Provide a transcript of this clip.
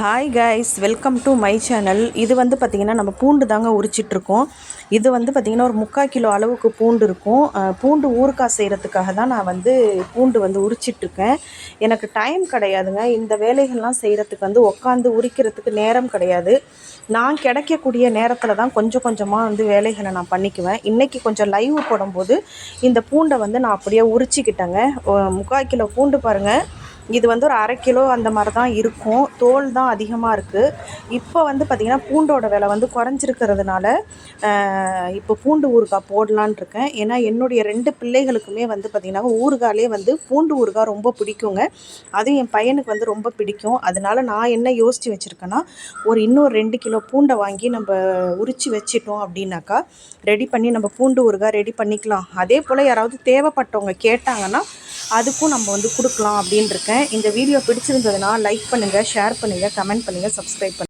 Hi guys, welcome to my channel. இது வந்து பார்த்திங்கன்னா நம்ம பூண்டு தாங்க உரிச்சிட்ருக்கோம். இது வந்து பார்த்திங்கன்னா ஒரு 3/4 கிலோ அளவுக்கு பூண்டு இருக்கும். பூண்டு ஊறுகாய் செய்கிறதுக்காக தான் நான் வந்து பூண்டு வந்து உரிச்சிட்ருக்கேன். எனக்கு டைம் கிடையாதுங்க. இந்த வேலைகள்லாம் செய்கிறதுக்கு வந்து உட்காந்து உரிக்கிறதுக்கு நேரம் கிடையாது. நான் கிடைக்கக்கூடிய நேரத்தில் தான் கொஞ்சம் கொஞ்சமாக வந்து வேலைகளை நான் பண்ணிக்குவேன். இன்றைக்கி கொஞ்சம் லைவ் போடும்போது இந்த பூண்டை வந்து நான் அப்படியே உரிச்சிக்கிட்டேங்க. 3/4 கிலோ பூண்டு பாருங்கள். இது வந்து ஒரு 1/2 கிலோ அந்த மாதிரி தான் இருக்கும். தோல் தான் அதிகமாக இருக்குது. இப்போ வந்து பார்த்திங்கன்னா பூண்டோட விலை வந்து குறைஞ்சிருக்கிறதுனால இப்போ பூண்டு ஊறுகாய் போடலான் இருக்கேன். ஏன்னா என்னுடைய 2 பிள்ளைகளுக்குமே வந்து பார்த்திங்கன்னா ஊறுகாயிலே வந்து பூண்டு ஊறுகாய் ரொம்ப பிடிக்குங்க. அதுவும் என் பையனுக்கு வந்து ரொம்ப பிடிக்கும். அதனால் நான் என்ன யோசித்து வச்சுருக்கேன்னா, இன்னொரு 2 கிலோ பூண்டை வாங்கி நம்ம உரித்து வச்சிட்டோம் அப்படின்னாக்கா ரெடி பண்ணி நம்ம பூண்டு ஊறுகாய் ரெடி பண்ணிக்கலாம். அதே போல் யாராவது தேவைப்பட்டவங்க கேட்டாங்கன்னா அதுக்கும் நம்ம வந்து கொடுக்கலாம் அப்படின்னு இருக்கேன். இந்த வீடியோ பிடிச்சிருந்ததுன்னா லைக் பண்ணுங்கள், ஷேர் பண்ணுங்கள், கமெண்ட் பண்ணுங்கள், சப்ஸ்கிரைப் பண்ணுங்கள்.